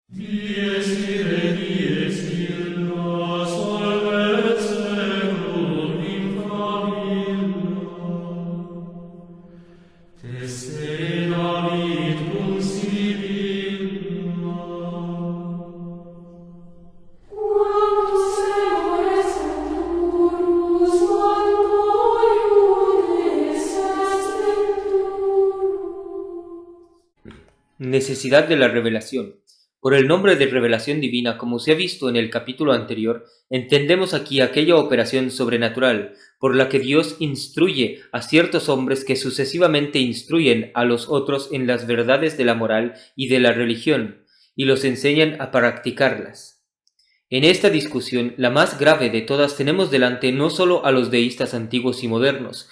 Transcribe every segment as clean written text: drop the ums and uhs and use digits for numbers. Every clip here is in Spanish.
Dies ire, dies illa, salvet seculum in familia. Teste David cum Sibylla. Quantus semores futurus mandoiunes est venturus. Necesidad de la revelación. Por el nombre de revelación divina, como se ha visto en el capítulo anterior, entendemos aquí aquella operación sobrenatural por la que Dios instruye a ciertos hombres que sucesivamente instruyen a los otros en las verdades de la moral y de la religión, y los enseñan a practicarlas. En esta discusión, la más grave de todas, tenemos delante no solo a los deístas antiguos y modernos,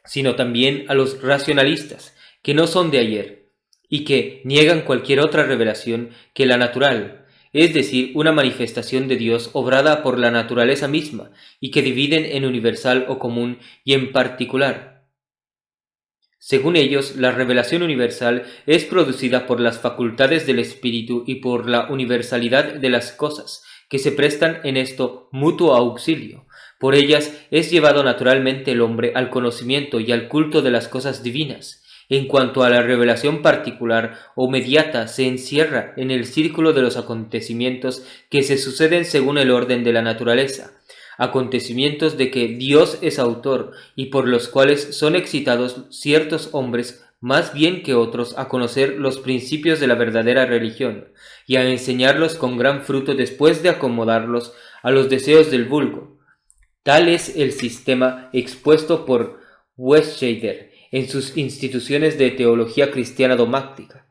sino también a los racionalistas, que no son de ayer, y que niegan cualquier otra revelación que la natural, es decir, una manifestación de Dios obrada por la naturaleza misma, y que dividen en universal o común y en particular. Según ellos, la revelación universal es producida por las facultades del espíritu y por la universalidad de las cosas, que se prestan en esto mutuo auxilio. Por ellas es llevado naturalmente el hombre al conocimiento y al culto de las cosas divinas. En cuanto a la revelación particular o mediata, se encierra en el círculo de los acontecimientos que se suceden según el orden de la naturaleza, acontecimientos de que Dios es autor y por los cuales son excitados ciertos hombres más bien que otros a conocer los principios de la verdadera religión y a enseñarlos con gran fruto después de acomodarlos a los deseos del vulgo. Tal es el sistema expuesto por Westscheider en sus instituciones de teología cristiana dogmática,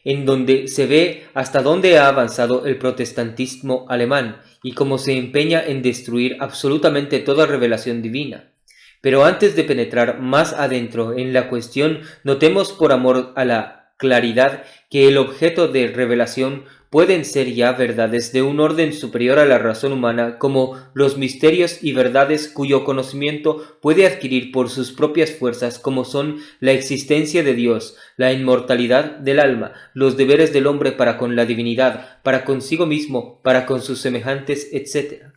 en donde se ve hasta dónde ha avanzado el protestantismo alemán y cómo se empeña en destruir absolutamente toda revelación divina. Pero antes de penetrar más adentro en la cuestión, notemos por amor a la claridad que el objeto de revelación pueden ser ya verdades de un orden superior a la razón humana, como los misterios y verdades cuyo conocimiento puede adquirir por sus propias fuerzas, como son la existencia de Dios, la inmortalidad del alma, los deberes del hombre para con la divinidad, para consigo mismo, para con sus semejantes, etc.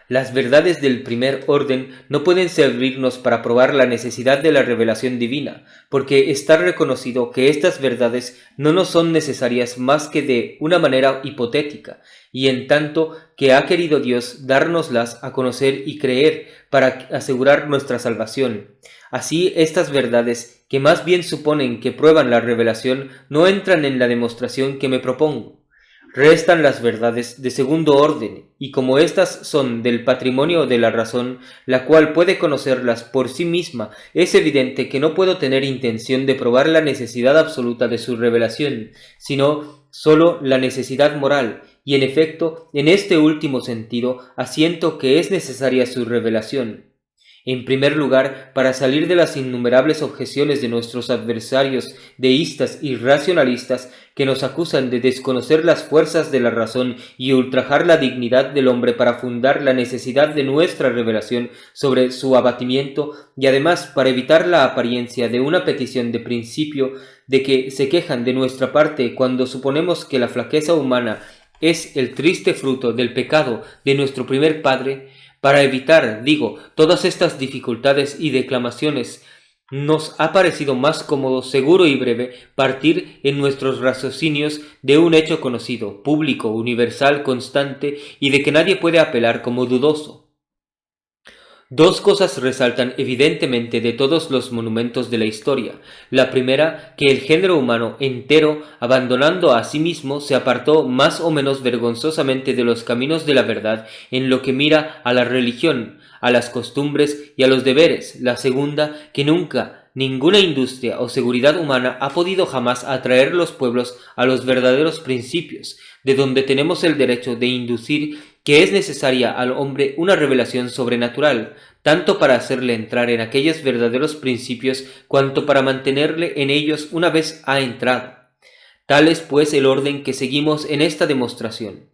Las verdades del primer orden no pueden servirnos para probar la necesidad de la revelación divina, porque está reconocido que estas verdades no nos son necesarias más que de una manera hipotética, y en tanto que ha querido Dios dárnoslas a conocer y creer para asegurar nuestra salvación. Así, estas verdades, que más bien suponen que prueban la revelación, no entran en la demostración que me propongo. Restan las verdades de segundo orden, y como éstas son del patrimonio de la razón, la cual puede conocerlas por sí misma, es evidente que no puedo tener intención de probar la necesidad absoluta de su revelación, sino sólo la necesidad moral, y en efecto, en este último sentido, asiento que es necesaria su revelación. En primer lugar, para salir de las innumerables objeciones de nuestros adversarios deístas y racionalistas que nos acusan de desconocer las fuerzas de la razón y ultrajar la dignidad del hombre para fundar la necesidad de nuestra revelación sobre su abatimiento, y además para evitar la apariencia de una petición de principio de que se quejan de nuestra parte cuando suponemos que la flaqueza humana es el triste fruto del pecado de nuestro primer padre. Para evitar, digo, todas estas dificultades y declamaciones, nos ha parecido más cómodo, seguro y breve partir en nuestros raciocinios de un hecho conocido, público, universal, constante y de que nadie puede apelar como dudoso. Dos cosas resaltan evidentemente de todos los monumentos de la historia. La primera, que el género humano entero, abandonando a sí mismo, se apartó más o menos vergonzosamente de los caminos de la verdad en lo que mira a la religión, a las costumbres y a los deberes. La segunda, que nunca ninguna industria o seguridad humana ha podido jamás atraer los pueblos a los verdaderos principios, de donde tenemos el derecho de inducir que es necesaria al hombre una revelación sobrenatural, tanto para hacerle entrar en aquellos verdaderos principios, cuanto para mantenerle en ellos una vez ha entrado. Tal es pues el orden que seguimos en esta demostración.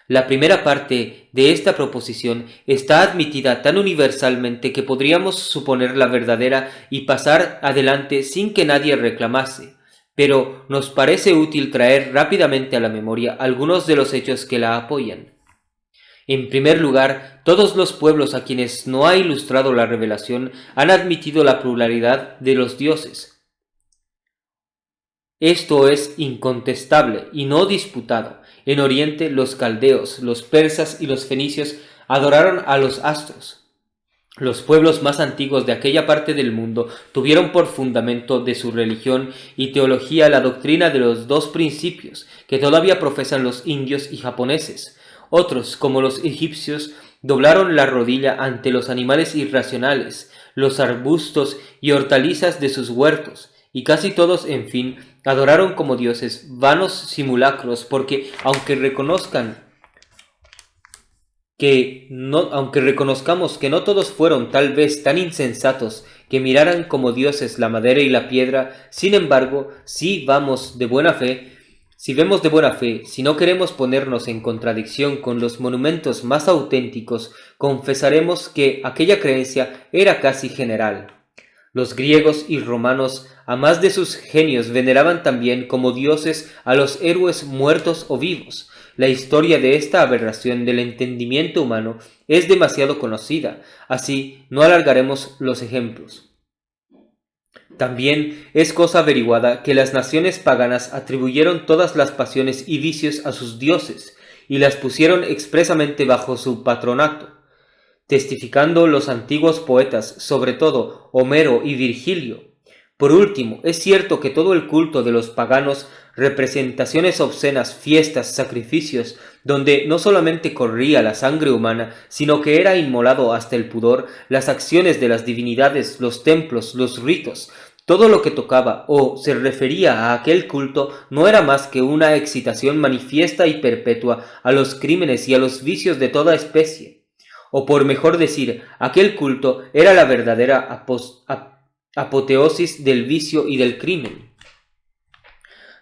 La primera parte de esta proposición está admitida tan universalmente que podríamos suponerla verdadera y pasar adelante sin que nadie reclamase. pero nos parece útil traer rápidamente a la memoria algunos de los hechos que la apoyan. En primer lugar, todos los pueblos a quienes no ha ilustrado la revelación han admitido la pluralidad de los dioses. Esto es incontestable y no disputado. En Oriente, los caldeos, los persas y los fenicios adoraron a los astros. Los pueblos más antiguos de aquella parte del mundo tuvieron por fundamento de su religión y teología la doctrina de los dos principios que todavía profesan los indios y japoneses. Otros, como los egipcios, doblaron la rodilla ante los animales irracionales, los arbustos y hortalizas de sus huertos, y casi todos, en fin, adoraron como dioses vanos simulacros, porque aunque reconozcamos que no todos fueron tal vez tan insensatos que miraran como dioses la madera y la piedra, sin embargo, si vemos de buena fe, si no queremos ponernos en contradicción con los monumentos más auténticos, confesaremos que aquella creencia era casi general. Los griegos y romanos, a más de sus genios, veneraban también como dioses a los héroes muertos o vivos. La historia de esta aberración del entendimiento humano es demasiado conocida, así no alargaremos los ejemplos. También es cosa averiguada que las naciones paganas atribuyeron todas las pasiones y vicios a sus dioses y las pusieron expresamente bajo su patronato, testificando los antiguos poetas, sobre todo Homero y Virgilio. Por último, es cierto que todo el culto de los paganos, representaciones obscenas, fiestas, sacrificios, donde no solamente corría la sangre humana, sino que era inmolado hasta el pudor, las acciones de las divinidades, los templos, los ritos, todo lo que tocaba o se refería a aquel culto no era más que una excitación manifiesta y perpetua a los crímenes y a los vicios de toda especie. O por mejor decir, aquel culto era la verdadera apoteosis del vicio y del crimen.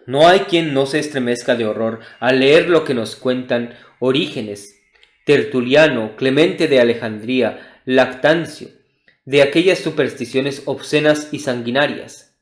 No hay quien no se estremezca de horror al leer lo que nos cuentan Orígenes, Tertuliano, Clemente de Alejandría, Lactancio, de aquellas supersticiones obscenas y sanguinarias.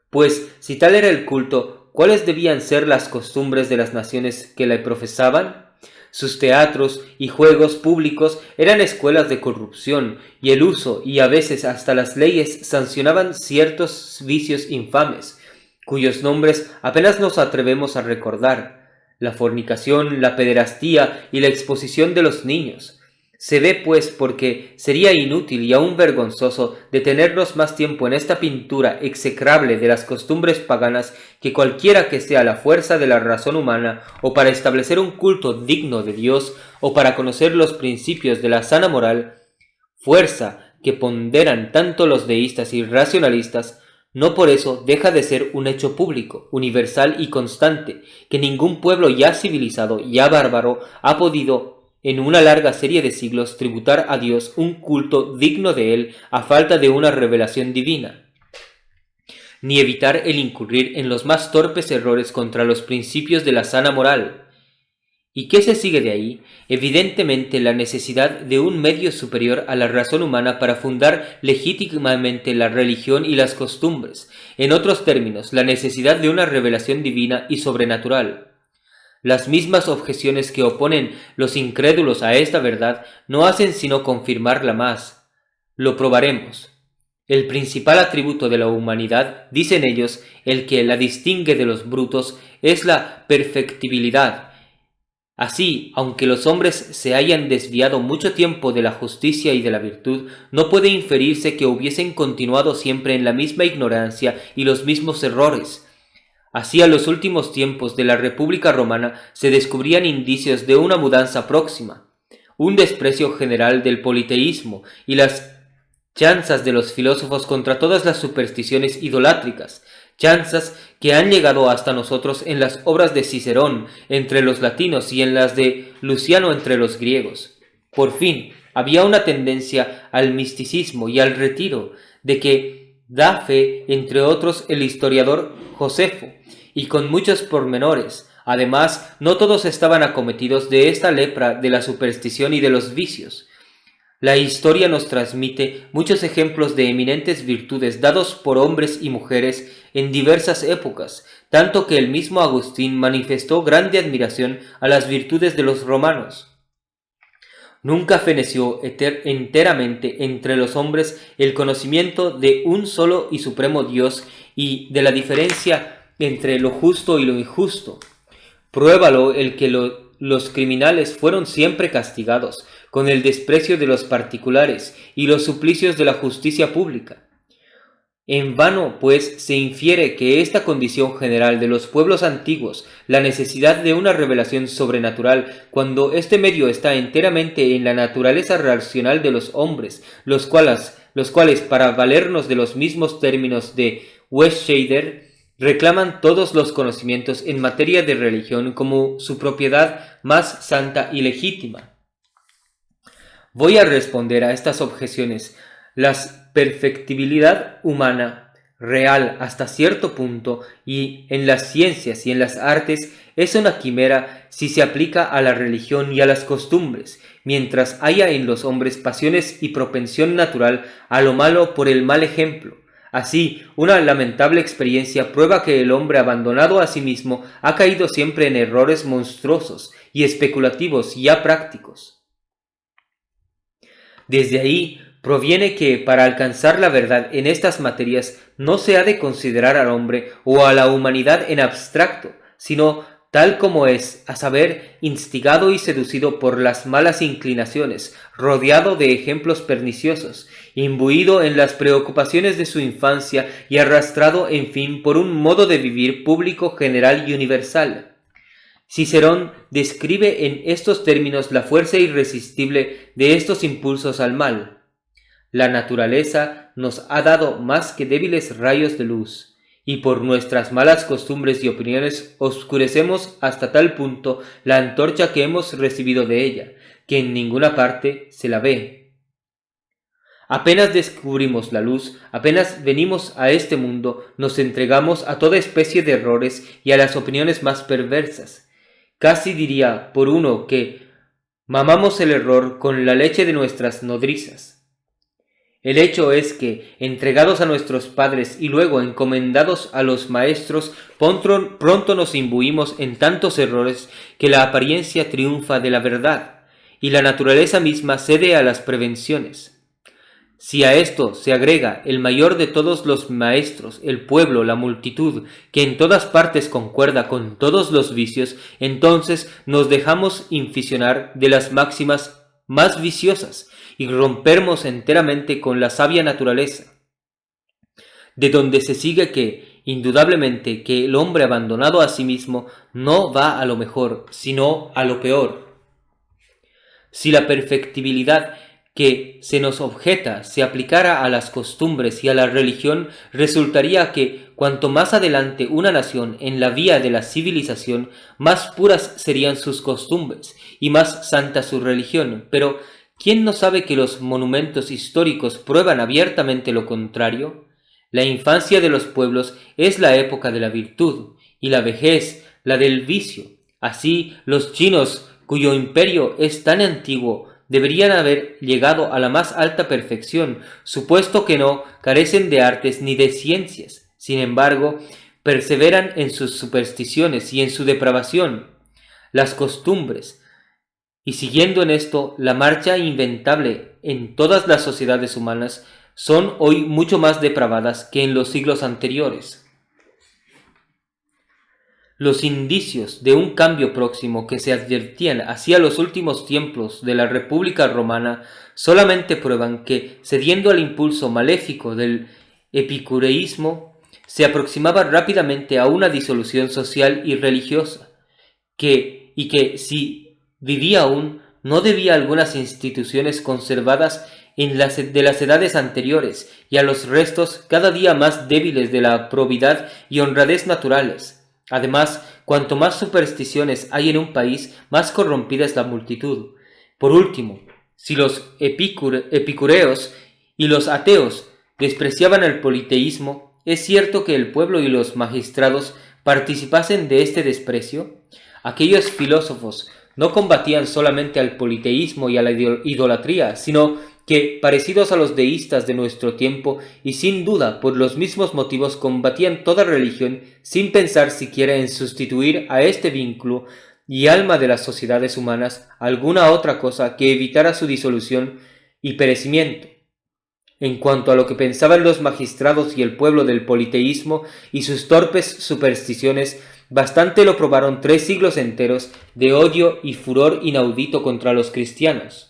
Pues, si tal era el culto, ¿cuáles debían ser las costumbres de las naciones que le profesaban? Sus teatros y juegos públicos eran escuelas de corrupción, y el uso y a veces hasta las leyes sancionaban ciertos vicios infames, cuyos nombres apenas nos atrevemos a recordar: la fornicación, la pederastía y la exposición de los niños. Se ve, pues, porque sería inútil y aún vergonzoso detenernos más tiempo en esta pintura execrable de las costumbres paganas que cualquiera que sea la fuerza de la razón humana, o para establecer un culto digno de Dios, o para conocer los principios de la sana moral, fuerza que ponderan tanto los deístas y racionalistas, no por eso deja de ser un hecho público, universal y constante, que ningún pueblo ya civilizado, ya bárbaro, ha podido en una larga serie de siglos tributar a Dios un culto digno de él a falta de una revelación divina, ni evitar el incurrir en los más torpes errores contra los principios de la sana moral. ¿Y qué se sigue de ahí? Evidentemente la necesidad de un medio superior a la razón humana para fundar legítimamente la religión y las costumbres, en otros términos, la necesidad de una revelación divina y sobrenatural. Las mismas objeciones que oponen los incrédulos a esta verdad no hacen sino confirmarla más. Lo probaremos. El principal atributo de la humanidad, dicen ellos, el que la distingue de los brutos, es la perfectibilidad. Así, aunque los hombres se hayan desviado mucho tiempo de la justicia y de la virtud, no puede inferirse que hubiesen continuado siempre en la misma ignorancia y los mismos errores. Así, a los últimos tiempos de la República Romana se descubrían indicios de una mudanza próxima, un desprecio general del politeísmo y las chanzas de los filósofos contra todas las supersticiones idolátricas, chanzas que han llegado hasta nosotros en las obras de Cicerón entre los latinos y en las de Luciano entre los griegos. Por fin, había una tendencia al misticismo y al retiro, de que da fe, entre otros, el historiador Josefo, y con muchos pormenores. Además, no todos estaban acometidos de esta lepra de la superstición y de los vicios. La historia nos transmite muchos ejemplos de eminentes virtudes dados por hombres y mujeres en diversas épocas, tanto que el mismo Agustín manifestó grande admiración a las virtudes de los romanos. Nunca feneció enteramente entre los hombres el conocimiento de un solo y supremo Dios y de la diferencia entre lo justo y lo injusto. Pruébalo el que los criminales fueron siempre castigados con el desprecio de los particulares y los suplicios de la justicia pública. En vano, pues, se infiere que esta condición general de los pueblos antiguos, la necesidad de una revelación sobrenatural, cuando este medio está enteramente en la naturaleza racional de los hombres, los cuales, para valernos de los mismos términos de Westscheider, reclaman todos los conocimientos en materia de religión como su propiedad más santa y legítima. Voy a responder a estas objeciones. La perfectibilidad humana, real hasta cierto punto, y en las ciencias y en las artes, es una quimera si se aplica a la religión y a las costumbres, mientras haya en los hombres pasiones y propensión natural a lo malo por el mal ejemplo. Así, una lamentable experiencia prueba que el hombre abandonado a sí mismo ha caído siempre en errores monstruosos y especulativos y aprácticos. Desde ahí proviene que para alcanzar la verdad en estas materias no se ha de considerar al hombre o a la humanidad en abstracto, sino tal como es, a saber, instigado y seducido por las malas inclinaciones, rodeado de ejemplos perniciosos, imbuido en las preocupaciones de su infancia y arrastrado, en fin, por un modo de vivir público, general y universal. Cicerón describe en estos términos la fuerza irresistible de estos impulsos al mal. La naturaleza nos ha dado más que débiles rayos de luz, y por nuestras malas costumbres y opiniones oscurecemos hasta tal punto la antorcha que hemos recibido de ella, que en ninguna parte se la ve. Apenas descubrimos la luz, apenas venimos a este mundo, nos entregamos a toda especie de errores y a las opiniones más perversas. Casi diría por uno que mamamos el error con la leche de nuestras nodrizas. El hecho es que, entregados a nuestros padres y luego encomendados a los maestros, pronto nos imbuimos en tantos errores que la apariencia triunfa de la verdad, y la naturaleza misma cede a las prevenciones. Si a esto se agrega el mayor de todos los maestros, el pueblo, la multitud, que en todas partes concuerda con todos los vicios, entonces nos dejamos inficionar de las máximas más viciosas, y rompernos enteramente con la sabia naturaleza, de donde se sigue que, indudablemente, que el hombre abandonado a sí mismo no va a lo mejor, sino a lo peor. Si la perfectibilidad que se nos objeta se aplicara a las costumbres y a la religión, resultaría que, cuanto más adelante una nación en la vía de la civilización, más puras serían sus costumbres y más santa su religión, pero ¿quién no sabe que los monumentos históricos prueban abiertamente lo contrario? La infancia de los pueblos es la época de la virtud, y la vejez la del vicio. Así, los chinos, cuyo imperio es tan antiguo, deberían haber llegado a la más alta perfección, supuesto que no carecen de artes ni de ciencias. Sin embargo, perseveran en sus supersticiones y en su depravación. Las costumbres, y siguiendo en esto la marcha inventable en todas las sociedades humanas, son hoy mucho más depravadas que en los siglos anteriores. Los indicios de un cambio próximo que se advertían hacia los últimos tiempos de la República Romana solamente prueban que, cediendo al impulso maléfico del epicureísmo, se aproximaba rápidamente a una disolución social y religiosa, que si vivía aún, no debía a algunas instituciones conservadas de las edades anteriores y a los restos cada día más débiles de la probidad y honradez naturales. Además, cuanto más supersticiones hay en un país, más corrompida es la multitud. Por último, si los epicureos y los ateos despreciaban el politeísmo, ¿es cierto que el pueblo y los magistrados participasen de este desprecio? Aquellos filósofos no combatían solamente al politeísmo y a la idolatría, sino que, parecidos a los deístas de nuestro tiempo y sin duda por los mismos motivos, combatían toda religión sin pensar siquiera en sustituir a este vínculo y alma de las sociedades humanas alguna otra cosa que evitara su disolución y perecimiento. En cuanto a lo que pensaban los magistrados y el pueblo del politeísmo y sus torpes supersticiones, bastante lo probaron 3 siglos enteros de odio y furor inaudito contra los cristianos.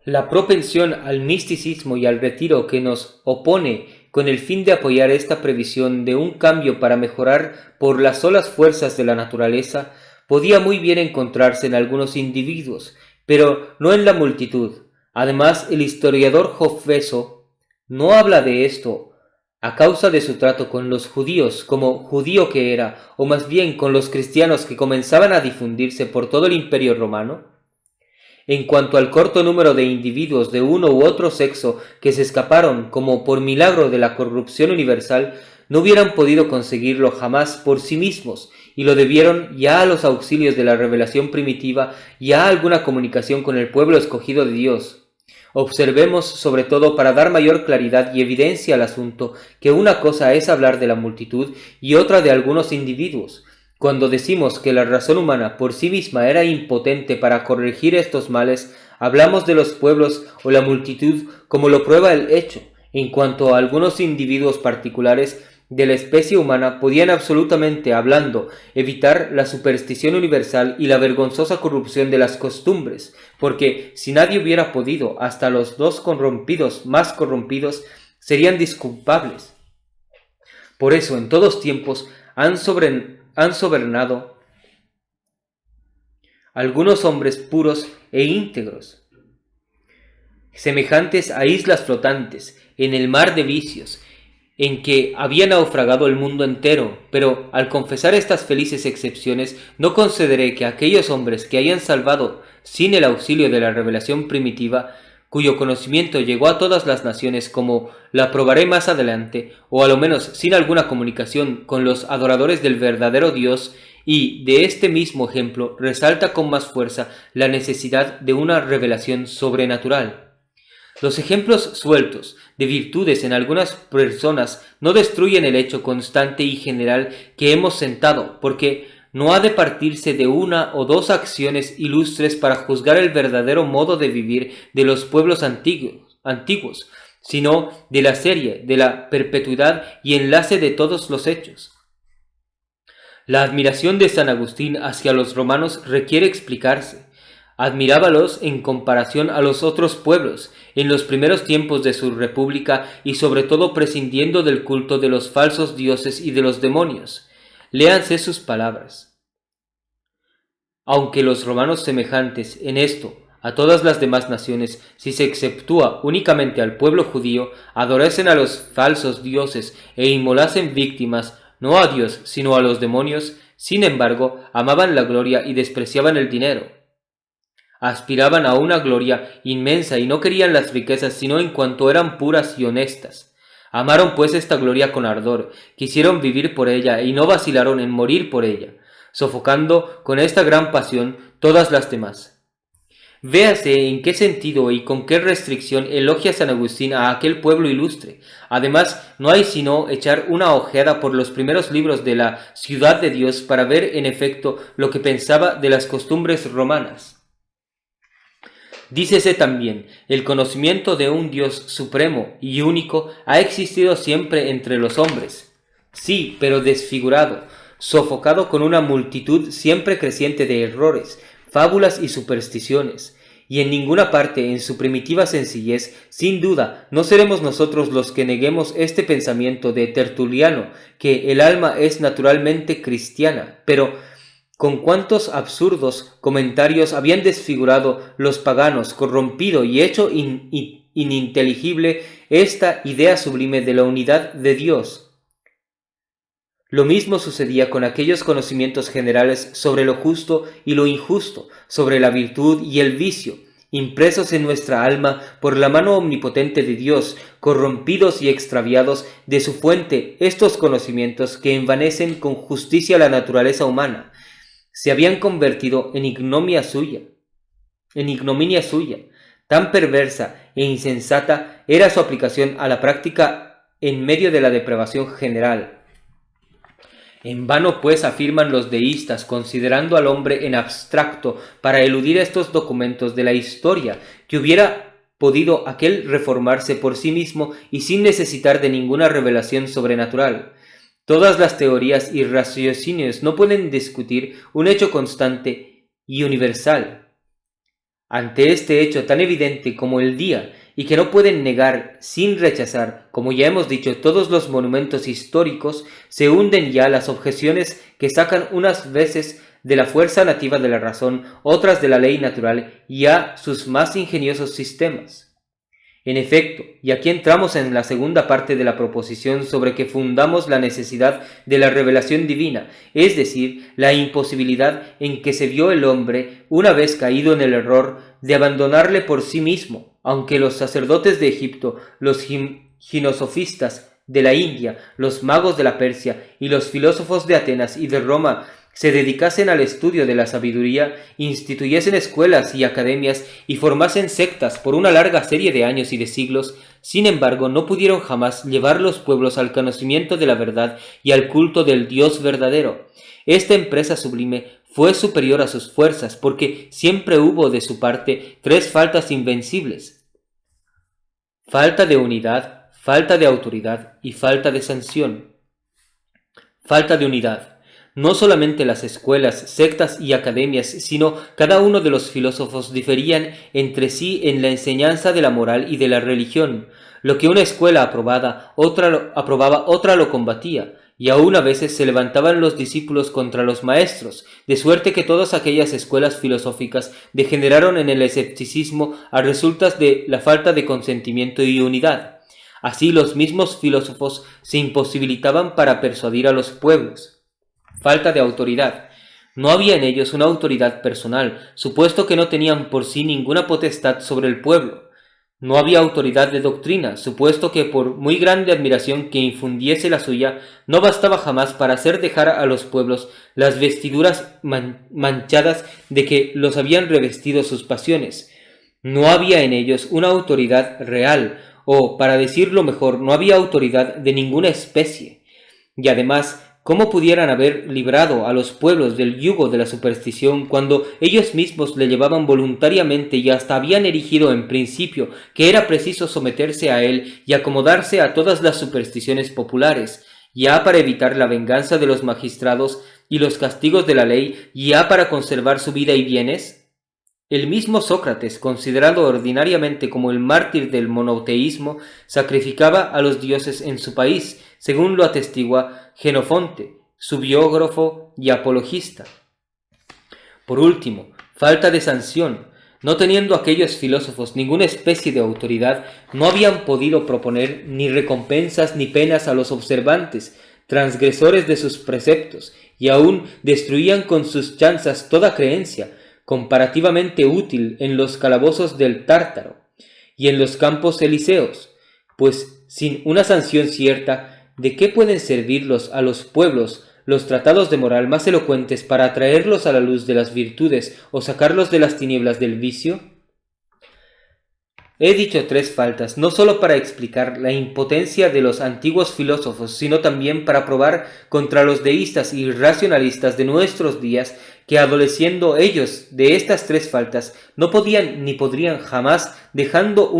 La propensión al misticismo y al retiro que nos opone con el fin de apoyar esta previsión de un cambio para mejorar por las solas fuerzas de la naturaleza podía muy bien encontrarse en algunos individuos, pero no en la multitud. Además, el historiador Jofeso no habla de esto a causa de su trato con los judíos como judío que era, o más bien con los cristianos que comenzaban a difundirse por todo el imperio romano. En cuanto al corto número de individuos de uno u otro sexo que se escaparon como por milagro de la corrupción universal, no hubieran podido conseguirlo jamás por sí mismos, y lo debieron ya a los auxilios de la revelación primitiva y a alguna comunicación con el pueblo escogido de Dios. Observemos, sobre todo para dar mayor claridad y evidencia al asunto, que una cosa es hablar de la multitud y otra de algunos individuos. Cuando decimos que la razón humana por sí misma era impotente para corregir estos males, hablamos de los pueblos o la multitud como lo prueba el hecho. En cuanto a algunos individuos particulares de la especie humana, podían absolutamente hablando evitar la superstición universal y la vergonzosa corrupción de las costumbres, porque si nadie hubiera podido, hasta los 2 corrompidos más corrompidos serían disculpables. Por eso, en todos tiempos han sobernado algunos hombres puros e íntegros, semejantes a islas flotantes en el mar de vicios, en que había naufragado el mundo entero, pero al confesar estas felices excepciones, no consideré que aquellos hombres que hayan salvado sin el auxilio de la revelación primitiva, cuyo conocimiento llegó a todas las naciones, como la probaré más adelante, o a lo menos sin alguna comunicación con los adoradores del verdadero Dios, y de este mismo ejemplo resalta con más fuerza la necesidad de una revelación sobrenatural. Los ejemplos sueltos de virtudes en algunas personas no destruyen el hecho constante y general que hemos sentado, porque no ha de partirse de 1 o 2 acciones ilustres para juzgar el verdadero modo de vivir de los pueblos antiguos, sino de la serie, de la perpetuidad y enlace de todos los hechos. La admiración de San Agustín hacia los romanos requiere explicarse. Admirábalos en comparación a los otros pueblos, en los primeros tiempos de su república y sobre todo prescindiendo del culto de los falsos dioses y de los demonios. Léanse sus palabras. Aunque los romanos semejantes en esto a todas las demás naciones, si se exceptúa únicamente al pueblo judío, adorasen a los falsos dioses e inmolasen víctimas, no a Dios, sino a los demonios, sin embargo, amaban la gloria y despreciaban el dinero. Aspiraban a una gloria inmensa y no querían las riquezas sino en cuanto eran puras y honestas. Amaron pues esta gloria con ardor, quisieron vivir por ella y no vacilaron en morir por ella, sofocando con esta gran pasión todas las demás. Véase en qué sentido y con qué restricción elogia San Agustín a aquel pueblo ilustre. Además, no hay sino echar una ojeada por los primeros libros de la Ciudad de Dios para ver en efecto lo que pensaba de las costumbres romanas. Dícese también, el conocimiento de un Dios supremo y único ha existido siempre entre los hombres. Sí, pero desfigurado, sofocado con una multitud siempre creciente de errores, fábulas y supersticiones, y en ninguna parte en su primitiva sencillez. Sin duda, no seremos nosotros los que neguemos este pensamiento de Tertuliano, que el alma es naturalmente cristiana, pero con cuántos absurdos comentarios habían desfigurado los paganos, corrompido y hecho ininteligible esta idea sublime de la unidad de Dios. Lo mismo sucedía con aquellos conocimientos generales sobre lo justo y lo injusto, sobre la virtud y el vicio, impresos en nuestra alma por la mano omnipotente de Dios, corrompidos y extraviados de su fuente. Estos conocimientos que envanecen con justicia la naturaleza humana, se habían convertido en ignominia suya, tan perversa e insensata era su aplicación a la práctica en medio de la depravación general. En vano, pues, afirman los deístas, considerando al hombre en abstracto para eludir estos documentos de la historia, que hubiera podido aquel reformarse por sí mismo y sin necesitar de ninguna revelación sobrenatural. Todas las teorías y raciocinios no pueden discutir un hecho constante y universal. Ante este hecho tan evidente como el día, y que no pueden negar sin rechazar, como ya hemos dicho, todos los monumentos históricos, se hunden ya las objeciones que sacan unas veces de la fuerza nativa de la razón, otras de la ley natural y a sus más ingeniosos sistemas. En efecto, y aquí entramos en la segunda parte de la proposición sobre que fundamos la necesidad de la revelación divina, es decir, la imposibilidad en que se vio el hombre, una vez caído en el error, de abandonarle por sí mismo, aunque los sacerdotes de Egipto, los ginosofistas de la India, los magos de la Persia y los filósofos de Atenas y de Roma se dedicasen al estudio de la sabiduría, instituyesen escuelas y academias y formasen sectas por una larga serie de años y de siglos, sin embargo no pudieron jamás llevar los pueblos al conocimiento de la verdad y al culto del Dios verdadero. Esta empresa sublime fue superior a sus fuerzas, porque siempre hubo de su parte tres faltas invencibles: falta de unidad, falta de autoridad y falta de sanción. Falta de unidad. No solamente las escuelas, sectas y academias, sino cada uno de los filósofos diferían entre sí en la enseñanza de la moral y de la religión. Lo que una escuela aprobaba, otra lo combatía, y aún a veces se levantaban los discípulos contra los maestros, de suerte que todas aquellas escuelas filosóficas degeneraron en el escepticismo a resultas de la falta de consentimiento y unidad. Así los mismos filósofos se imposibilitaban para persuadir a los pueblos. Falta de autoridad. No había en ellos una autoridad personal, supuesto que no tenían por sí ninguna potestad sobre el pueblo. No había autoridad de doctrina, supuesto que por muy grande admiración que infundiese la suya, no bastaba jamás para hacer dejar a los pueblos las vestiduras manchadas de que los habían revestido sus pasiones. No había en ellos una autoridad real, o, para decirlo mejor, no había autoridad de ninguna especie. Y además, ¿cómo pudieran haber librado a los pueblos del yugo de la superstición cuando ellos mismos le llevaban voluntariamente y hasta habían erigido en principio que era preciso someterse a él y acomodarse a todas las supersticiones populares, ya para evitar la venganza de los magistrados y los castigos de la ley, ya para conservar su vida y bienes? El mismo Sócrates, considerado ordinariamente como el mártir del monoteísmo, sacrificaba a los dioses en su país, según lo atestigua Jenofonte, su biógrafo y apologista. Por último, falta de sanción. No teniendo aquellos filósofos ninguna especie de autoridad, no habían podido proponer ni recompensas ni penas a los observantes, transgresores de sus preceptos, y aún destruían con sus chanzas toda creencia, comparativamente útil en los calabozos del Tártaro y en los campos elíseos, pues sin una sanción cierta, ¿de qué pueden servirlos a los pueblos los tratados de moral más elocuentes para atraerlos a la luz de las virtudes o sacarlos de las tinieblas del vicio? He dicho tres faltas, no sólo para explicar la impotencia de los antiguos filósofos, sino también para probar contra los deístas y racionalistas de nuestros días que, adoleciendo ellos de estas tres faltas, no podían ni podrían jamás, dejando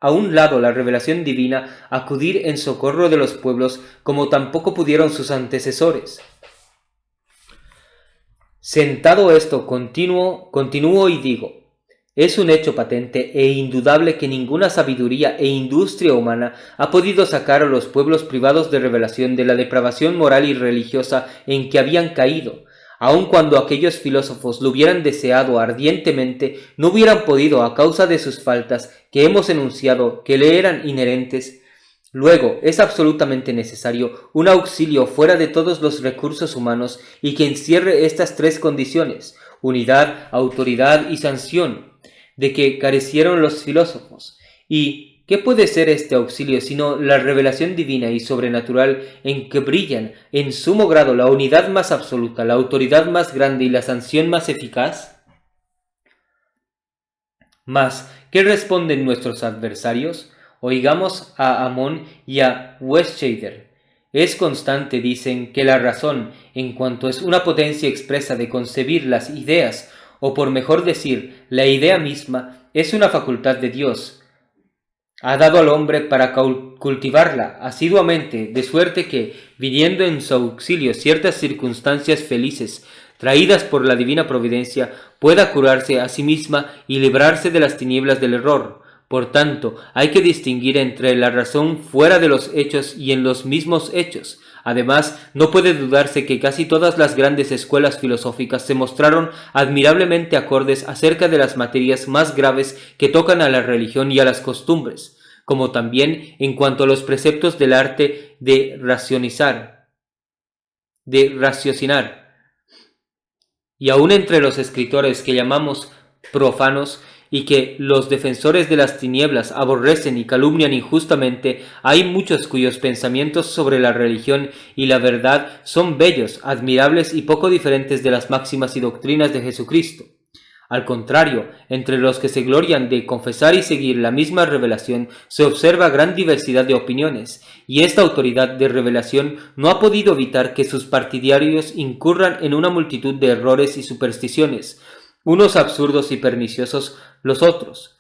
a un lado la revelación divina, acudir en socorro de los pueblos, como tampoco pudieron sus antecesores. Sentado esto, continúo y digo: es un hecho patente e indudable que ninguna sabiduría e industria humana ha podido sacar a los pueblos privados de revelación de la depravación moral y religiosa en que habían caído. Aun cuando aquellos filósofos lo hubieran deseado ardientemente, no hubieran podido a causa de sus faltas que hemos enunciado, que le eran inherentes. Luego, es absolutamente necesario un auxilio fuera de todos los recursos humanos y que encierre estas tres condiciones: unidad, autoridad y sanción, de que carecieron los filósofos. ¿Y qué puede ser este auxilio sino la revelación divina y sobrenatural en que brillan en sumo grado la unidad más absoluta, la autoridad más grande y la sanción más eficaz? Mas, ¿qué responden nuestros adversarios? Oigamos a Amón y a Westscheider. Es constante, dicen, que la razón, en cuanto es una potencia expresa de concebir las ideas, o por mejor decir, la idea misma, es una facultad de Dios. Ha dado al hombre para cultivarla asiduamente, de suerte que, viniendo en su auxilio ciertas circunstancias felices, traídas por la divina providencia, pueda curarse a sí misma y librarse de las tinieblas del error. Por tanto, hay que distinguir entre la razón fuera de los hechos y en los mismos hechos. Además, no puede dudarse que casi todas las grandes escuelas filosóficas se mostraron admirablemente acordes acerca de las materias más graves que tocan a la religión y a las costumbres, como también en cuanto a los preceptos del arte de raciocinar. Y aun entre los escritores que llamamos profanos y que los defensores de las tinieblas aborrecen y calumnian injustamente, hay muchos cuyos pensamientos sobre la religión y la verdad son bellos, admirables y poco diferentes de las máximas y doctrinas de Jesucristo. Al contrario, entre los que se glorian de confesar y seguir la misma revelación se observa gran diversidad de opiniones, y esta autoridad de revelación no ha podido evitar que sus partidarios incurran en una multitud de errores y supersticiones, unos absurdos y perniciosos, los otros.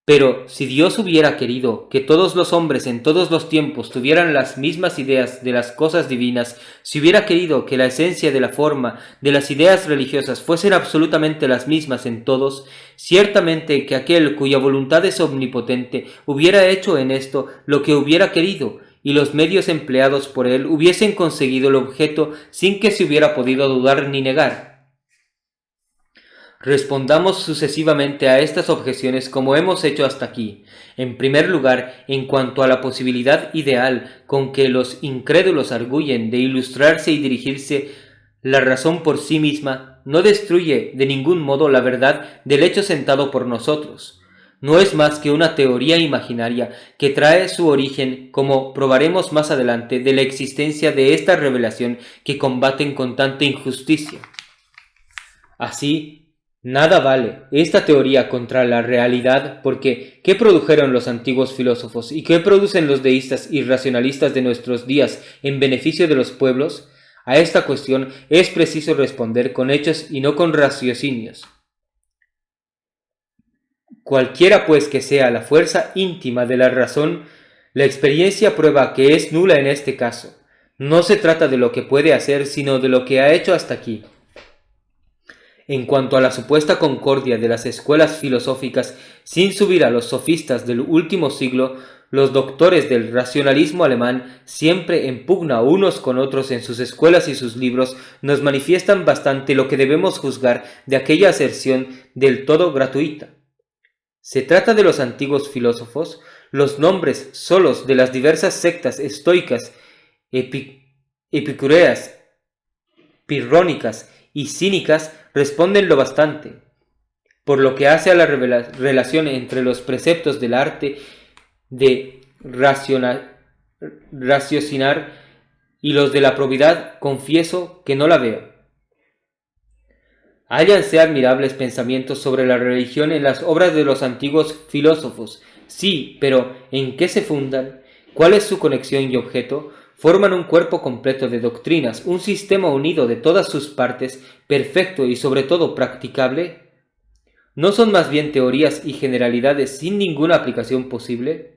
Pero si Dios hubiera querido que todos los hombres en todos los tiempos tuvieran las mismas ideas de las cosas divinas, si hubiera querido que la esencia de la forma de las ideas religiosas fuesen absolutamente las mismas en todos, ciertamente que aquel cuya voluntad es omnipotente hubiera hecho en esto lo que hubiera querido, y los medios empleados por él hubiesen conseguido el objeto sin que se hubiera podido dudar ni negar. Respondamos sucesivamente a estas objeciones como hemos hecho hasta aquí. En primer lugar, en cuanto a la posibilidad ideal con que los incrédulos arguyen de ilustrarse y dirigirse, la razón por sí misma no destruye de ningún modo la verdad del hecho sentado por nosotros. No es más que una teoría imaginaria que trae su origen, como probaremos más adelante, de la existencia de esta revelación que combaten con tanta injusticia. Así, nada vale esta teoría contra la realidad, porque ¿qué produjeron los antiguos filósofos y qué producen los deístas y racionalistas de nuestros días en beneficio de los pueblos? A esta cuestión es preciso responder con hechos y no con raciocinios. Cualquiera pues que sea la fuerza íntima de la razón, la experiencia prueba que es nula en este caso. No se trata de lo que puede hacer, sino de lo que ha hecho hasta aquí. En cuanto a la supuesta concordia de las escuelas filosóficas, sin subir a los sofistas del último siglo, los doctores del racionalismo alemán, siempre en pugna unos con otros en sus escuelas y sus libros, nos manifiestan bastante lo que debemos juzgar de aquella aserción del todo gratuita. Se trata de los antiguos filósofos, los nombres solos de las diversas sectas estoicas, epicureas, pirrónicas y cínicas responden lo bastante. Por lo que hace a la relación entre los preceptos del arte de raciocinar y los de la probidad, confieso que no la veo. Hállanse admirables pensamientos sobre la religión en las obras de los antiguos filósofos, sí, pero ¿en qué se fundan? ¿Cuál es su conexión y objeto? Forman un cuerpo completo de doctrinas, un sistema unido de todas sus partes, perfecto y sobre todo practicable. ¿No son más bien teorías y generalidades sin ninguna aplicación posible?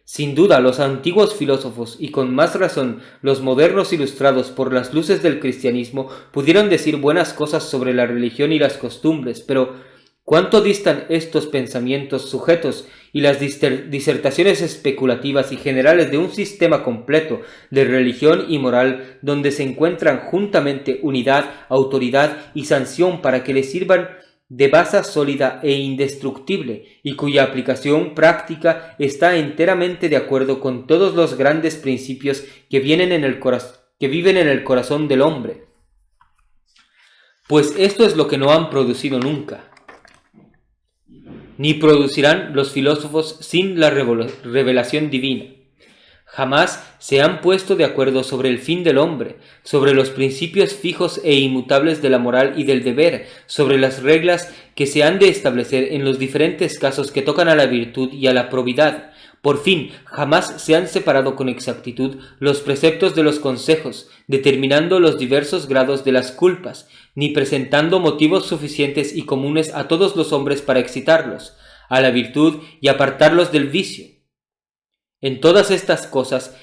Sin duda, los antiguos filósofos, y con más razón los modernos ilustrados por las luces del cristianismo, pudieron decir buenas cosas sobre la religión y las costumbres, pero ¿cuánto distan estos pensamientos sujetos y las disertaciones especulativas y generales de un sistema completo de religión y moral donde se encuentran juntamente unidad, autoridad y sanción para que les sirvan de base sólida e indestructible, y cuya aplicación práctica está enteramente de acuerdo con todos los grandes principios que viven en el corazón del hombre? Pues esto es lo que no han producido nunca, ni producirán los filósofos sin la revelación divina. Jamás se han puesto de acuerdo sobre el fin del hombre, sobre los principios fijos e inmutables de la moral y del deber, sobre las reglas que se han de establecer en los diferentes casos que tocan a la virtud y a la probidad. Por fin, jamás se han separado con exactitud los preceptos de los consejos, determinando los diversos grados de las culpas, ni presentando motivos suficientes y comunes a todos los hombres para excitarlos a la virtud y apartarlos del vicio. En todas estas cosas,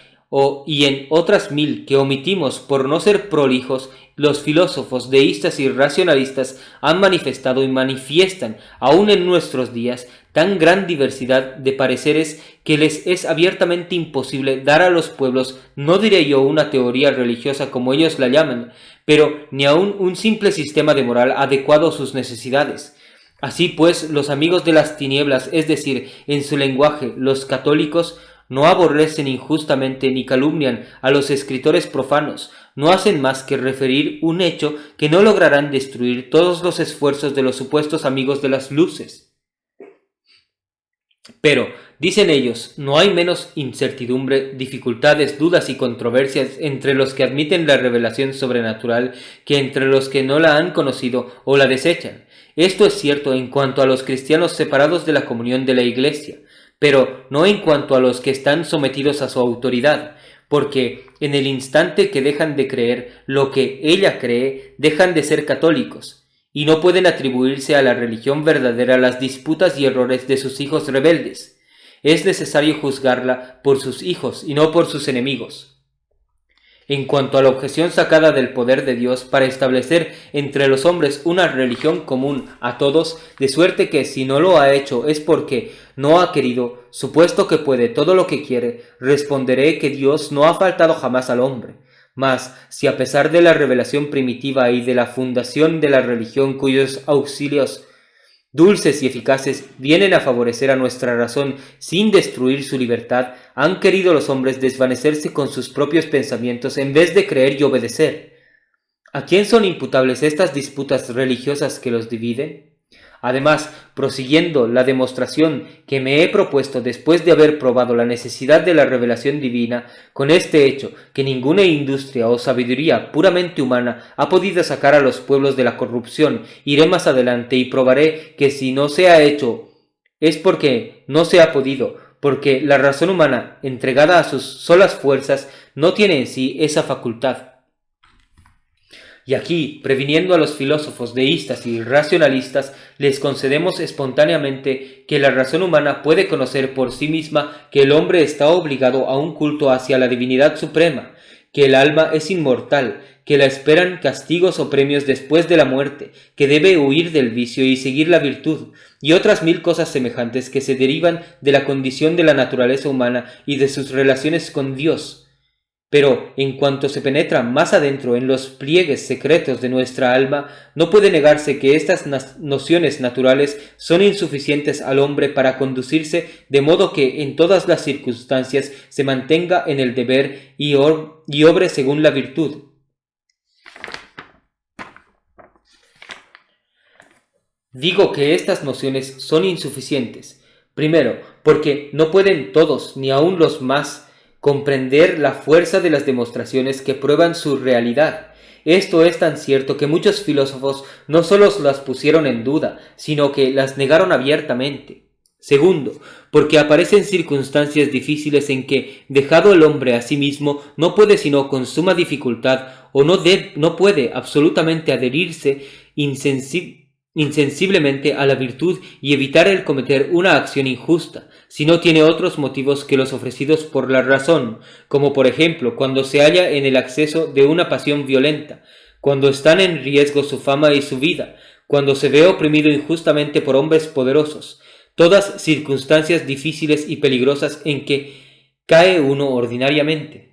y en otras 1000 que omitimos por no ser prolijos, los filósofos, deístas y racionalistas han manifestado y manifiestan, aún en nuestros días, tan gran diversidad de pareceres que les es abiertamente imposible dar a los pueblos, no diré yo una teoría religiosa como ellos la llaman, pero ni aun un simple sistema de moral adecuado a sus necesidades. Así pues, los amigos de las tinieblas, es decir, en su lenguaje, los católicos, no aborrecen injustamente ni calumnian a los escritores profanos, no hacen más que referir un hecho que no lograrán destruir todos los esfuerzos de los supuestos amigos de las luces. Pero, dicen ellos, no hay menos incertidumbre, dificultades, dudas y controversias entre los que admiten la revelación sobrenatural que entre los que no la han conocido o la desechan. Esto es cierto en cuanto a los cristianos separados de la comunión de la Iglesia, pero no en cuanto a los que están sometidos a su autoridad, porque en el instante que dejan de creer lo que ella cree, dejan de ser católicos, y no pueden atribuirse a la religión verdadera las disputas y errores de sus hijos rebeldes. Es necesario juzgarla por sus hijos y no por sus enemigos. En cuanto a la objeción sacada del poder de Dios para establecer entre los hombres una religión común a todos, de suerte que si no lo ha hecho es porque no ha querido, supuesto que puede todo lo que quiere, responderé que Dios no ha faltado jamás al hombre. Mas, si a pesar de la revelación primitiva y de la fundación de la religión cuyos auxilios dulces y eficaces vienen a favorecer a nuestra razón sin destruir su libertad, han querido los hombres desvanecerse con sus propios pensamientos en vez de creer y obedecer. ¿A quién son imputables estas disputas religiosas que los dividen? Además, prosiguiendo la demostración que me he propuesto después de haber probado la necesidad de la revelación divina, con este hecho que ninguna industria o sabiduría puramente humana ha podido sacar a los pueblos de la corrupción, iré más adelante y probaré que si no se ha hecho es porque no se ha podido, porque la razón humana, entregada a sus solas fuerzas, no tiene en sí esa facultad. Y aquí, previniendo a los filósofos deístas y racionalistas, les concedemos espontáneamente que la razón humana puede conocer por sí misma que el hombre está obligado a un culto hacia la divinidad suprema, que el alma es inmortal, que la esperan castigos o premios después de la muerte, que debe huir del vicio y seguir la virtud, y otras 1000 cosas semejantes que se derivan de la condición de la naturaleza humana y de sus relaciones con Dios. Pero en cuanto se penetra más adentro en los pliegues secretos de nuestra alma, no puede negarse que estas nociones naturales son insuficientes al hombre para conducirse de modo que en todas las circunstancias se mantenga en el deber y obre según la virtud. Digo que estas nociones son insuficientes. Primero, porque no pueden todos, ni aun los más, comprender la fuerza de las demostraciones que prueban su realidad. Esto es tan cierto que muchos filósofos no solo las pusieron en duda, sino que las negaron abiertamente. Segundo, porque aparecen circunstancias difíciles en que, dejado el hombre a sí mismo, no puede sino con suma dificultad o no puede absolutamente adherirse insensiblemente a la virtud y evitar el cometer una acción injusta, si no tiene otros motivos que los ofrecidos por la razón, como por ejemplo cuando se halla en el acceso de una pasión violenta, cuando están en riesgo su fama y su vida, cuando se ve oprimido injustamente por hombres poderosos, todas circunstancias difíciles y peligrosas en que cae uno ordinariamente.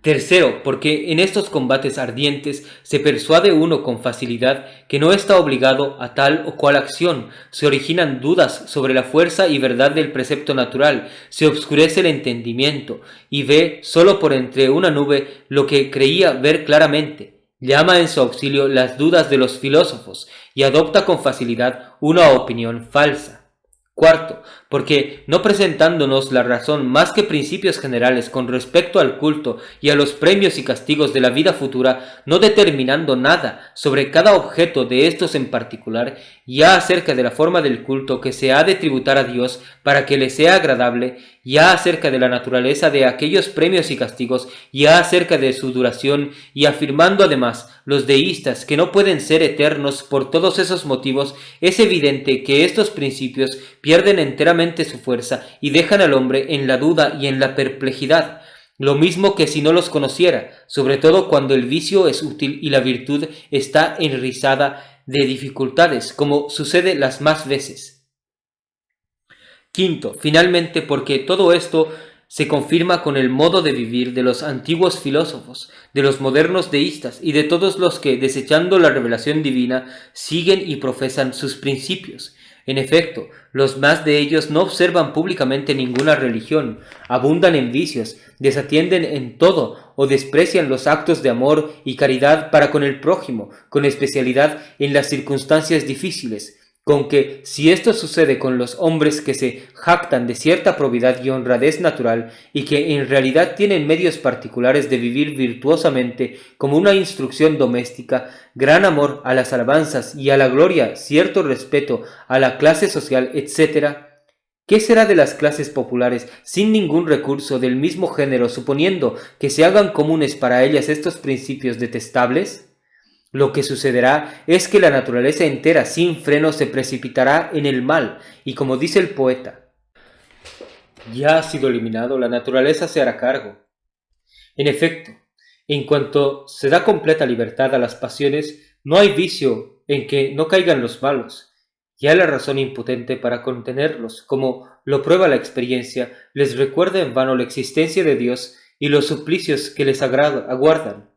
Tercero, porque en estos combates ardientes se persuade uno con facilidad que no está obligado a tal o cual acción, se originan dudas sobre la fuerza y verdad del precepto natural, se obscurece el entendimiento y ve solo por entre una nube lo que creía ver claramente, llama en su auxilio las dudas de los filósofos y adopta con facilidad una opinión falsa. Cuarto, porque no presentándonos la razón más que principios generales con respecto al culto y a los premios y castigos de la vida futura, no determinando nada sobre cada objeto de estos en particular, ya acerca de la forma del culto que se ha de tributar a Dios para que le sea agradable, ya acerca de la naturaleza de aquellos premios y castigos, ya acerca de su duración, y afirmando además los deístas que no pueden ser eternos por todos esos motivos, es evidente que estos principios pierden enteramente su fuerza y dejan al hombre en la duda y en la perplejidad, lo mismo que si no los conociera, sobre todo cuando el vicio es útil y la virtud está enrizada de dificultades, como sucede las más veces. Quinto, finalmente, porque todo esto se confirma con el modo de vivir de los antiguos filósofos, de los modernos deístas y de todos los que, desechando la revelación divina, siguen y profesan sus principios. En efecto, los más de ellos no observan públicamente ninguna religión, abundan en vicios, desatienden en todo o desprecian los actos de amor y caridad para con el prójimo, con especialidad en las circunstancias difíciles, con que, si esto sucede con los hombres que se jactan de cierta probidad y honradez natural y que en realidad tienen medios particulares de vivir virtuosamente como una instrucción doméstica, gran amor a las alabanzas y a la gloria, cierto respeto a la clase social, etc., ¿qué será de las clases populares sin ningún recurso del mismo género, suponiendo que se hagan comunes para ellas estos principios detestables? Lo que sucederá es que la naturaleza entera sin freno se precipitará en el mal, y como dice el poeta, ya ha sido eliminado, la naturaleza se hará cargo. En efecto, en cuanto se da completa libertad a las pasiones, no hay vicio en que no caigan los malos. Ya la razón impotente para contenerlos, como lo prueba la experiencia, les recuerda en vano la existencia de Dios y los suplicios que les aguardan.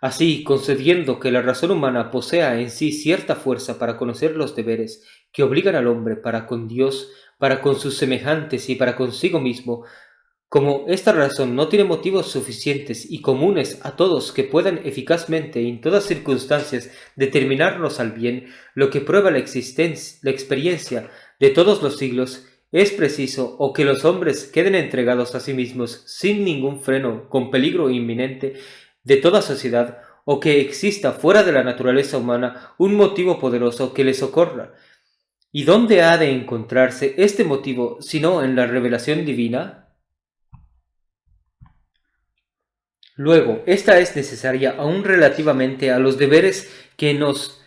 Así, concediendo que la razón humana posea en sí cierta fuerza para conocer los deberes que obligan al hombre para con Dios, para con sus semejantes y para consigo mismo, como esta razón no tiene motivos suficientes y comunes a todos que puedan eficazmente y en todas circunstancias determinarnos al bien, lo que prueba la experiencia de todos los siglos, es preciso o que los hombres queden entregados a sí mismos sin ningún freno, con peligro inminente de toda sociedad, o que exista fuera de la naturaleza humana un motivo poderoso que les socorra. ¿Y dónde ha de encontrarse este motivo sino en la revelación divina? Luego, esta es necesaria aún relativamente a los deberes que nos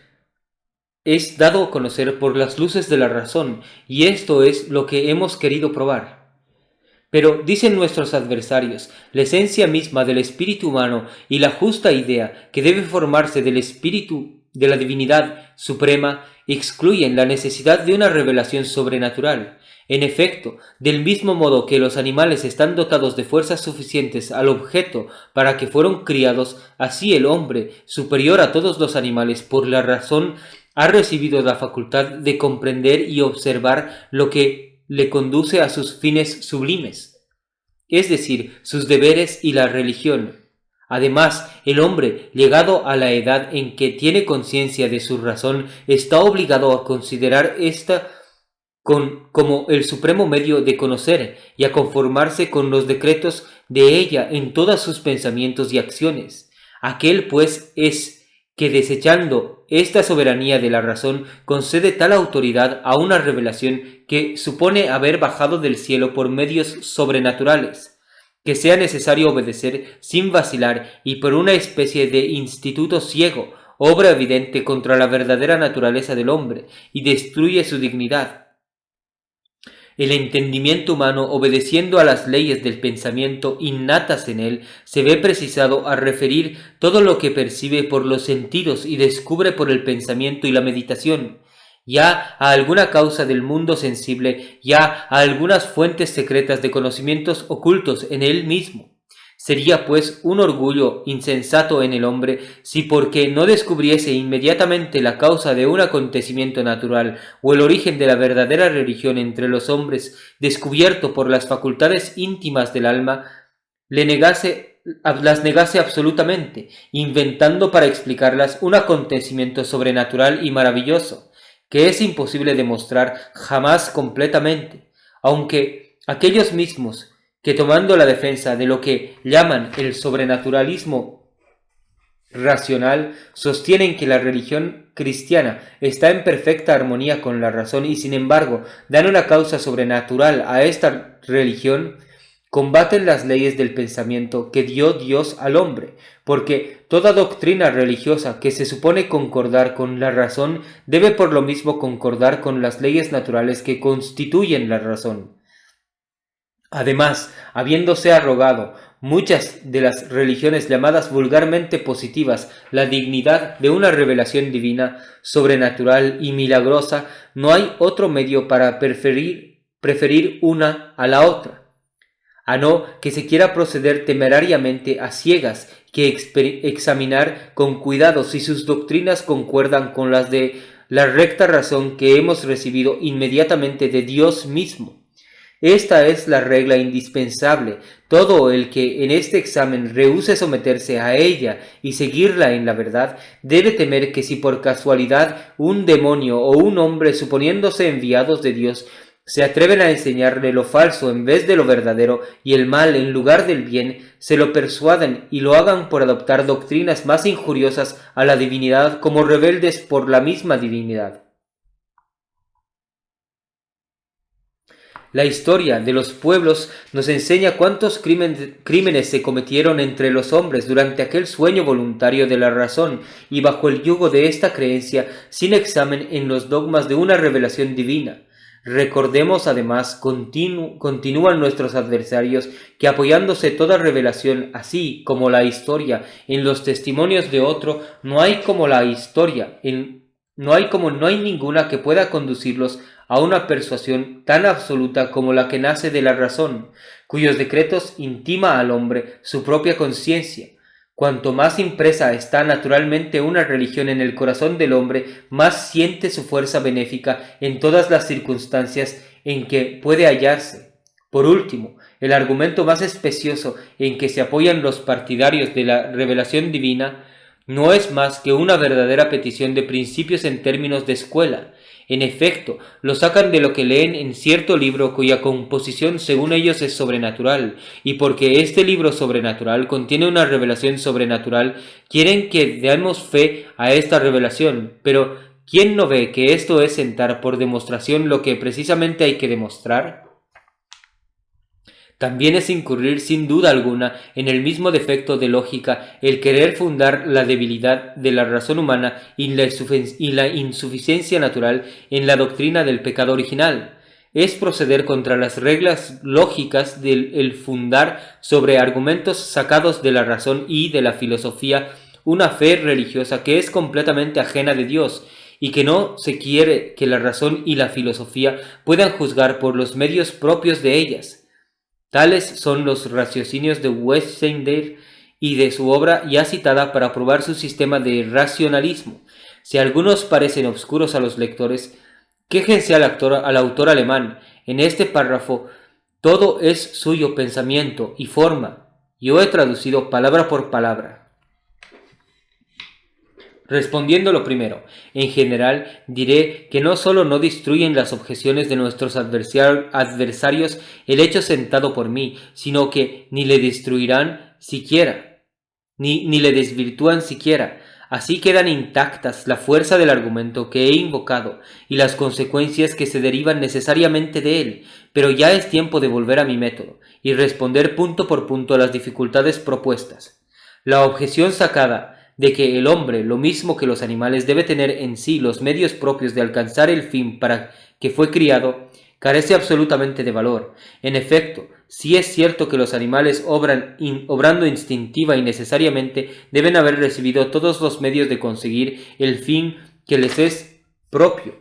es dado a conocer por las luces de la razón, y esto es lo que hemos querido probar. Pero, dicen nuestros adversarios, la esencia misma del espíritu humano y la justa idea que debe formarse del espíritu de la divinidad suprema excluyen la necesidad de una revelación sobrenatural. En efecto, del mismo modo que los animales están dotados de fuerzas suficientes al objeto para que fueron criados, así el hombre, superior a todos los animales por la razón, ha recibido la facultad de comprender y observar lo que le conduce a sus fines sublimes, es decir, sus deberes y la religión. Además, el hombre, llegado a la edad en que tiene conciencia de su razón, está obligado a considerar esta como el supremo medio de conocer y a conformarse con los decretos de ella en todos sus pensamientos y acciones. Aquel, pues, es que desechando esta soberanía de la razón, concede tal autoridad a una revelación que supone haber bajado del cielo por medios sobrenaturales, que sea necesario obedecer sin vacilar y por una especie de instituto ciego, obra evidente contra la verdadera naturaleza del hombre y destruye su dignidad. El entendimiento humano, obedeciendo a las leyes del pensamiento innatas en él, se ve precisado a referir todo lo que percibe por los sentidos y descubre por el pensamiento y la meditación, ya a alguna causa del mundo sensible, ya a algunas fuentes secretas de conocimientos ocultos en él mismo. Sería pues un orgullo insensato en el hombre si porque no descubriese inmediatamente la causa de un acontecimiento natural o el origen de la verdadera religión entre los hombres descubierto por las facultades íntimas del alma, las negase absolutamente, inventando para explicarlas un acontecimiento sobrenatural y maravilloso, que es imposible demostrar jamás completamente, aunque aquellos mismos que tomando la defensa de lo que llaman el sobrenaturalismo racional, sostienen que la religión cristiana está en perfecta armonía con la razón y sin embargo dan una causa sobrenatural a esta religión, combaten las leyes del pensamiento que dio Dios al hombre, porque toda doctrina religiosa que se supone concordar con la razón debe por lo mismo concordar con las leyes naturales que constituyen la razón. Además, habiéndose arrogado muchas de las religiones llamadas vulgarmente positivas la dignidad de una revelación divina, sobrenatural y milagrosa, no hay otro medio para preferir una a la otra, a no que se quiera proceder temerariamente a ciegas que examinar con cuidado si sus doctrinas concuerdan con las de la recta razón que hemos recibido inmediatamente de Dios mismo. Esta es la regla indispensable. Todo el que en este examen rehúse someterse a ella y seguirla en la verdad, debe temer que si por casualidad un demonio o un hombre suponiéndose enviados de Dios se atreven a enseñarle lo falso en vez de lo verdadero y el mal en lugar del bien, se lo persuadan y lo hagan por adoptar doctrinas más injuriosas a la divinidad como rebeldes por la misma divinidad. La historia de los pueblos nos enseña cuántos crímenes se cometieron entre los hombres durante aquel sueño voluntario de la razón y bajo el yugo de esta creencia sin examen en los dogmas de una revelación divina. Recordemos además, continúan nuestros adversarios, que apoyándose toda revelación, así como la historia, en los testimonios de otro, no hay ninguna que pueda conducirlos a una persuasión tan absoluta como la que nace de la razón, cuyos decretos intima al hombre su propia conciencia. Cuanto más impresa está naturalmente una religión en el corazón del hombre, más siente su fuerza benéfica en todas las circunstancias en que puede hallarse. Por último, el argumento más especioso en que se apoyan los partidarios de la revelación divina no es más que una verdadera petición de principios en términos de escuela. En efecto, lo sacan de lo que leen en cierto libro cuya composición según ellos es sobrenatural, y porque este libro sobrenatural contiene una revelación sobrenatural, quieren que demos fe a esta revelación, pero ¿quién no ve que esto es sentar por demostración lo que precisamente hay que demostrar? También es incurrir sin duda alguna en el mismo defecto de lógica el querer fundar la debilidad de la razón humana y la insuficiencia natural en la doctrina del pecado original. Es proceder contra las reglas lógicas del fundar sobre argumentos sacados de la razón y de la filosofía una fe religiosa que es completamente ajena de Dios y que no se quiere que la razón y la filosofía puedan juzgar por los medios propios de ellas. Tales son los raciocinios de Westendale y de su obra ya citada para probar su sistema de racionalismo. Si algunos parecen obscuros a los lectores, quéjense al autor alemán. En este párrafo todo es suyo pensamiento y forma. Yo he traducido palabra por palabra. Respondiendo lo primero, en general diré que no solo no destruyen las objeciones de nuestros adversarios el hecho sentado por mí, sino que ni le destruirán siquiera, ni le desvirtúan siquiera. Así quedan intactas la fuerza del argumento que he invocado y las consecuencias que se derivan necesariamente de él, pero ya es tiempo de volver a mi método y responder punto por punto a las dificultades propuestas. La objeción sacada de que el hombre, lo mismo que los animales, debe tener en sí los medios propios de alcanzar el fin para que fue criado, carece absolutamente de valor. En efecto, sí es cierto que los animales obrando instintiva y necesariamente deben haber recibido todos los medios de conseguir el fin que les es propio.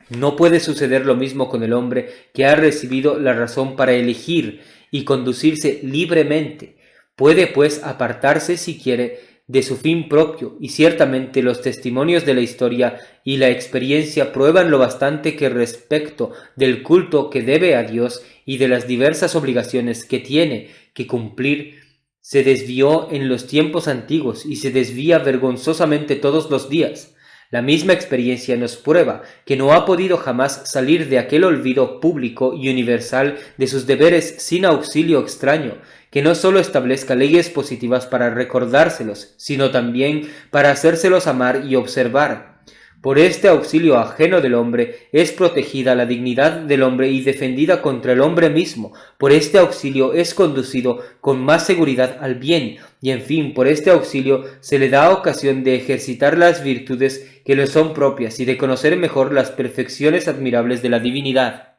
No puede suceder lo mismo con el hombre que ha recibido la razón para elegir y conducirse libremente. Puede pues apartarse si quiere de su fin propio, y ciertamente los testimonios de la historia y la experiencia prueban lo bastante que respecto del culto que debe a Dios y de las diversas obligaciones que tiene que cumplir, se desvió en los tiempos antiguos y se desvía vergonzosamente todos los días. La misma experiencia nos prueba que no ha podido jamás salir de aquel olvido público y universal de sus deberes sin auxilio extraño, que no sólo establezca leyes positivas para recordárselos, sino también para hacérselos amar y observar. Por este auxilio ajeno del hombre es protegida la dignidad del hombre y defendida contra el hombre mismo. Por este auxilio es conducido con más seguridad al bien, y en fin, por este auxilio se le da ocasión de ejercitar las virtudes que le son propias y de conocer mejor las perfecciones admirables de la divinidad.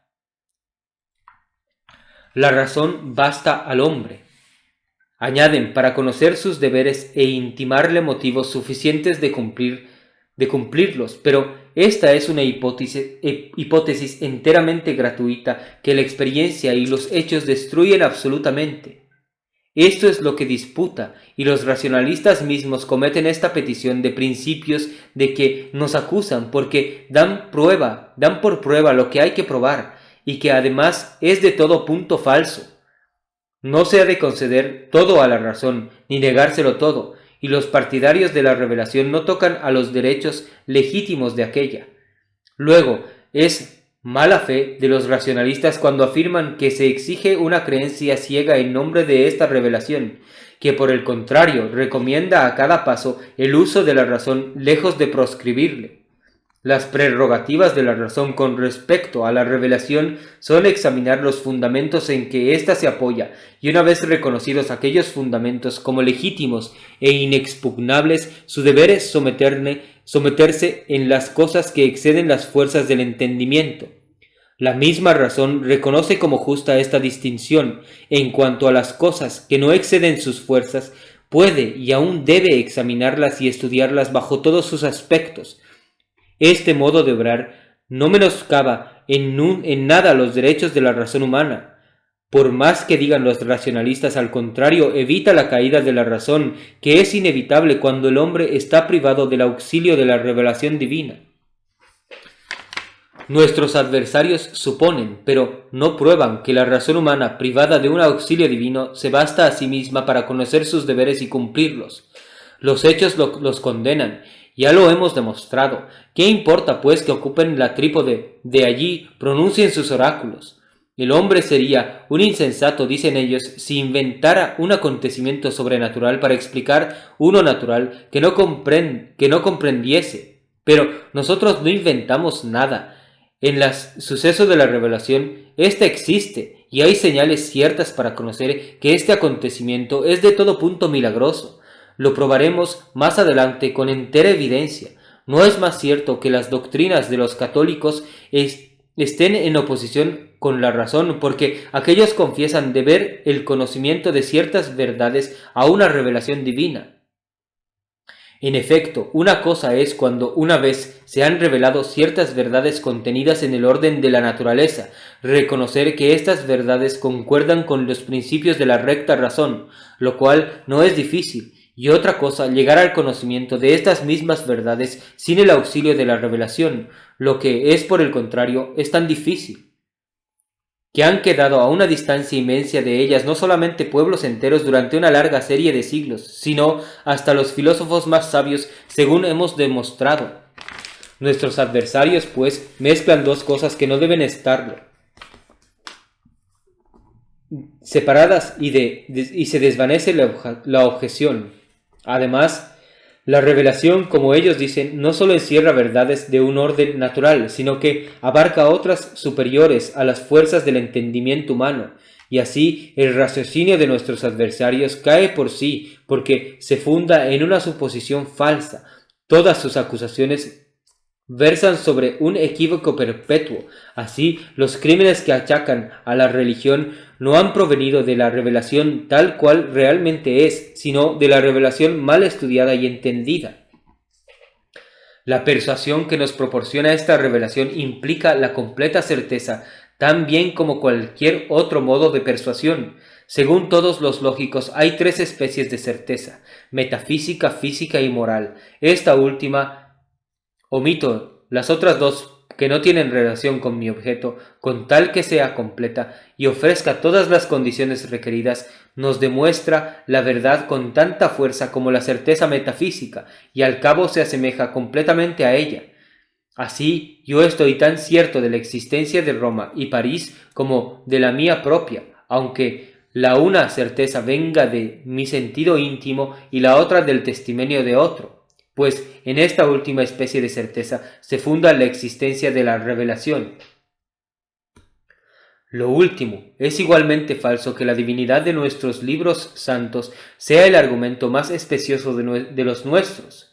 La razón basta al hombre. Añaden, para conocer sus deberes e intimarle motivos suficientes de cumplirlos, pero esta es una hipótesis enteramente gratuita que la experiencia y los hechos destruyen absolutamente. Esto es lo que disputa, y los racionalistas mismos cometen esta petición de principios de que nos acusan porque dan por prueba lo que hay que probar, y que además es de todo punto falso. No se ha de conceder todo a la razón, ni negárselo todo, y los partidarios de la revelación no tocan a los derechos legítimos de aquella. Luego, es mala fe de los racionalistas cuando afirman que se exige una creencia ciega en nombre de esta revelación, que por el contrario recomienda a cada paso el uso de la razón lejos de proscribirle. Las prerrogativas de la razón con respecto a la revelación son examinar los fundamentos en que ésta se apoya, y una vez reconocidos aquellos fundamentos como legítimos e inexpugnables, su deber es someterse en las cosas que exceden las fuerzas del entendimiento. La misma razón reconoce como justa esta distinción. En cuanto a las cosas que no exceden sus fuerzas, puede y aún debe examinarlas y estudiarlas bajo todos sus aspectos. Este modo de obrar no menoscaba en nada los derechos de la razón humana. Por más que digan los racionalistas, al contrario, evita la caída de la razón, que es inevitable cuando el hombre está privado del auxilio de la revelación divina. Nuestros adversarios suponen, pero no prueban, que la razón humana, privada de un auxilio divino, se basta a sí misma para conocer sus deberes y cumplirlos. Los hechos los condenan. Ya lo hemos demostrado. ¿Qué importa, pues, que ocupen la trípode de allí, pronuncien sus oráculos? El hombre sería un insensato, dicen ellos, si inventara un acontecimiento sobrenatural para explicar uno natural que no comprendiese. Pero nosotros no inventamos nada. En los sucesos de la revelación, ésta existe, y hay señales ciertas para conocer que este acontecimiento es de todo punto milagroso. Lo probaremos más adelante con entera evidencia. No es más cierto que las doctrinas de los católicos estén en oposición con la razón, porque aquellos confiesan deber el conocimiento de ciertas verdades a una revelación divina. En efecto, una cosa es cuando una vez se han revelado ciertas verdades contenidas en el orden de la naturaleza, reconocer que estas verdades concuerdan con los principios de la recta razón, lo cual no es difícil. Y otra cosa, llegar al conocimiento de estas mismas verdades sin el auxilio de la revelación, lo que es, por el contrario, es tan difícil, que han quedado a una distancia inmensa de ellas no solamente pueblos enteros durante una larga serie de siglos, sino hasta los filósofos más sabios, según hemos demostrado. Nuestros adversarios, pues, mezclan dos cosas que no deben estar separadas y se desvanece la objeción. Además, la revelación, como ellos dicen, no solo encierra verdades de un orden natural, sino que abarca otras superiores a las fuerzas del entendimiento humano, y así el raciocinio de nuestros adversarios cae por sí, porque se funda en una suposición falsa. Todas sus acusaciones versan sobre un equívoco perpetuo. Así, los crímenes que achacan a la religión no han provenido de la revelación tal cual realmente es, sino de la revelación mal estudiada y entendida. La persuasión que nos proporciona esta revelación implica la completa certeza, tan bien como cualquier otro modo de persuasión. Según todos los lógicos, hay tres especies de certeza: metafísica, física y moral. Esta última omito las otras dos que no tienen relación con mi objeto, con tal que sea completa y ofrezca todas las condiciones requeridas nos demuestra la verdad con tanta fuerza como la certeza metafísica, y al cabo se asemeja completamente a ella. Así, yo estoy tan cierto de la existencia de Roma y París como de la mía propia, aunque la una certeza venga de mi sentido íntimo y la otra del testimonio de otro, pues en esta última especie de certeza se funda la existencia de la revelación. Lo último es igualmente falso que la divinidad de nuestros libros santos sea el argumento más especioso de los nuestros.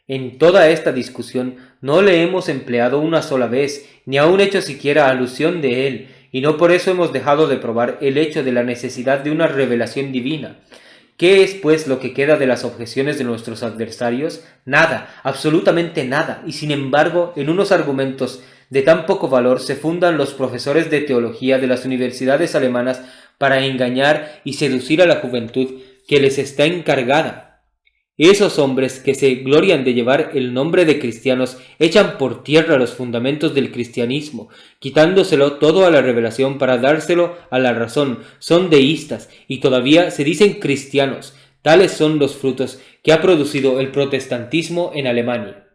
En toda esta discusión no le hemos empleado una sola vez, ni aun hecho siquiera alusión de él, y no por eso hemos dejado de probar el hecho de la necesidad de una revelación divina. ¿Qué es, pues, lo que queda de las objeciones de nuestros adversarios? Nada, absolutamente nada, y sin embargo, en unos argumentos de tan poco valor se fundan los profesores de teología de las universidades alemanas para engañar y seducir a la juventud que les está encargada. Esos hombres que se glorian de llevar el nombre de cristianos echan por tierra los fundamentos del cristianismo, quitándoselo todo a la revelación para dárselo a la razón. Son deístas y todavía se dicen cristianos. Tales son los frutos que ha producido el protestantismo en Alemania.